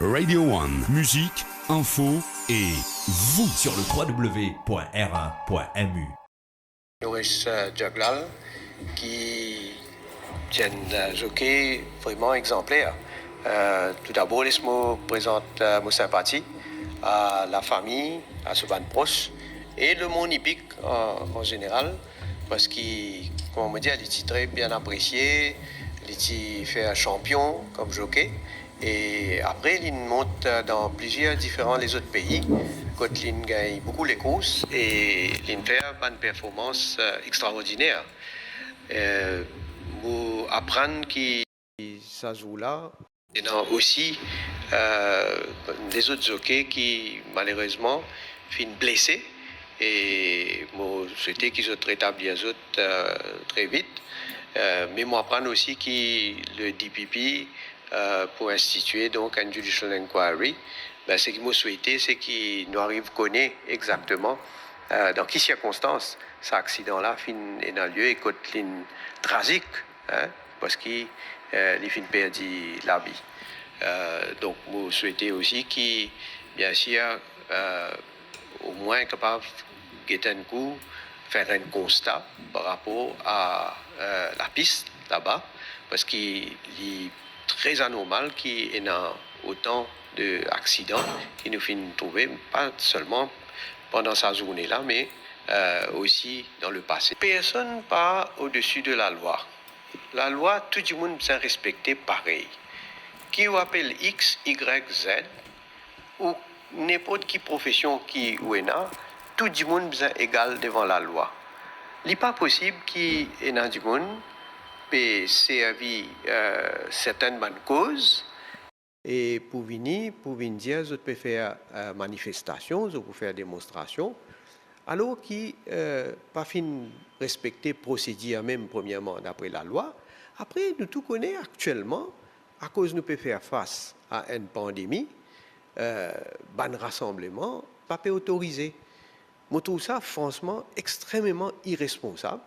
Radio One, musique, info et vous sur le www.r1.mu. Louis Jaglal qui tient un jockey vraiment exemplaire. Tout d'abord, laisse-moi présenter mon sympathie à la famille, à ce band proche et le monde hippique en général parce qu'il, comme on me dit, il est très bien apprécié, il fait un champion comme jockey. Et après, il monte dans plusieurs différents les autres pays. Quand il gagne beaucoup les courses et il fait une performance extraordinaire. Pour apprendre que ça joue là, il y a aussi des autres jockeys qui malheureusement finissent blessés. Et moi, souhaite qu'ils soient rétablis très vite. Mais moi, apprendre aussi que le DPP pour instituer donc un judicial inquiry, ce qu'il m'a souhaité, c'est qu'il nous arrive à connaître exactement dans quelles circonstances cet accident-là a lieu et quand il est tragique, parce qu'il fin perdu la vie. Donc, moi souhaité aussi qu'il, bien sûr, au moins capable de un coup, faire un constat par rapport à la piste là-bas, parce qu'il est très anormal qu'il y ait autant d'accidents qui nous finissent trouver, pas seulement pendant sa journée-là, mais aussi dans le passé. Personne pas au-dessus de la loi. La loi, tout le monde s'est respecté pareil. Qui appelle X, Y, Z, ou n'importe quelle profession qui est là, tout le monde est égal devant la loi. Il n'est pas possible qu'il y ait du monde peut servir certaines bonnes causes et pour venir dire je peux faire manifestation, je peux faire démonstration, alors qui pas fin respecter procédure même premièrement d'après la loi. Après nous tout connaissons actuellement à cause nous peut faire face à une pandémie, ban rassemblement pas peut autoriser. Moi trouve ça franchement extrêmement irresponsable.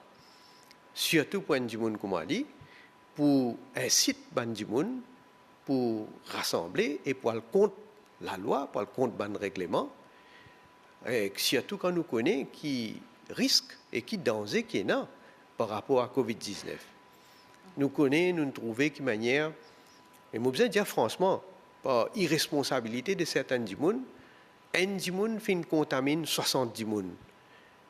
Surtout pour un monde comme on dit, pour inciter les gens pour rassembler et pour aller contre la loi, pour aller contre le règlement, et surtout quand nous connaissons qui risque et qui danger qui est là par rapport à Covid-19. Nous connaissons, nous trouvons qui manière, mais je veux dire franchement, par irresponsabilité de certains gens, un gens fin contamine 70 gens.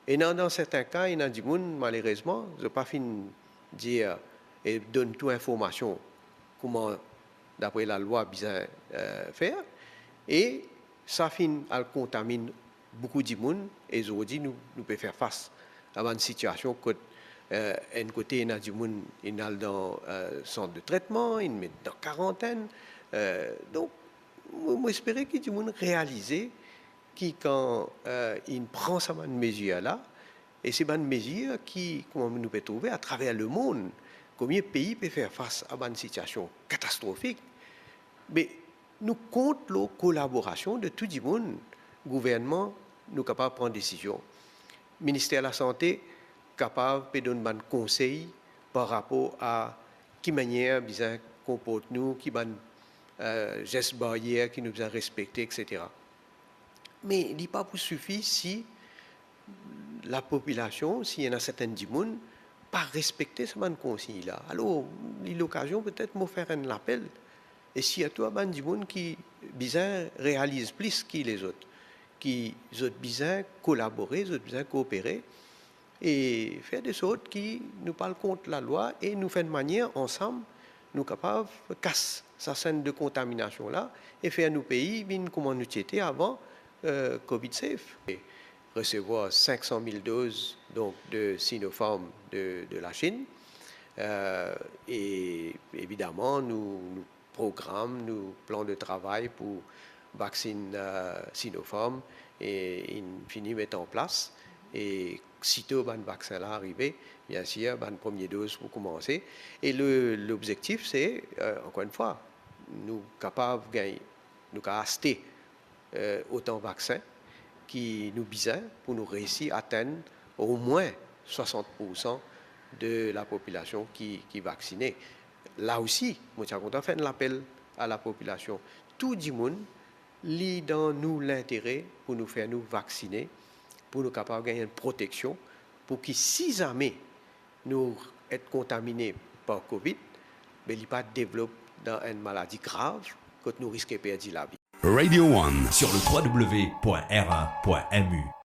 Et dans certains cas, il y a des gens, malheureusement, je ne pas fin dire et donne toute information comment, d'après la loi, bien faire. Et ça fin à contamine beaucoup de gens. Et aujourd'hui, nous pouvons faire face à une situation que d'un côté, il y a des gens qui sont dans le centre de traitement, ils mettent dans quarantaine. Donc, j'espère que les gens réalisent qui, quand il prend ces mesures-là, et c'est une mesure qui, comme nous pouvons trouver à travers le monde, combien de pays peuvent faire face à une situation catastrophique. Mais nous comptons la collaboration de tout le monde, gouvernement, nous sommes capables de prendre des décisions. Le ministère de la Santé capable de donner un conseil par rapport à qui manière bien comporte nous, qui ban gestes barrières qui nous ont respectés, etc. Mais il n'est pas pour suffire si la population, s'il y en a certaines gens, pas respecter ce consigne-là. Alors, il y a l'occasion peut-être de faire un appel. Et s'il y a tout des gens qui bien réalisent plus que les autres, qui ont bien collaborer, ont bien coopérer, et faire des sortes qui nous parlent contre la loi et nous faire de manière ensemble, nous capables de casser sa scène de contamination là et faire nos pays comme nous étions avant Covid safe. Et recevoir 500 000 doses donc, de Sinopharm de la Chine. Et évidemment, nous programmons, nous plans de travail pour vacciner Sinopharm et il finit mettre en place. Et sitôt le vaccin là arrivé, bien sûr, la première dose pour commencer. Et l'objectif, c'est, encore une fois, nous capables de gagner, nous acheter autant de vaccins qui nous besoin pour nous réussir à atteindre au moins 60% de la population qui est vaccinée. Là aussi, moi, je suis content de faire un appel à la population. tout le monde lit dans nous l'intérêt pour nous faire nous vacciner, pour nous capables de gagner une protection, pour que si jamais nous être contaminés par Covid, mais il ne pas développe dans une maladie grave que nous risquons de perdre la vie. Radio One sur le www.r1.mu.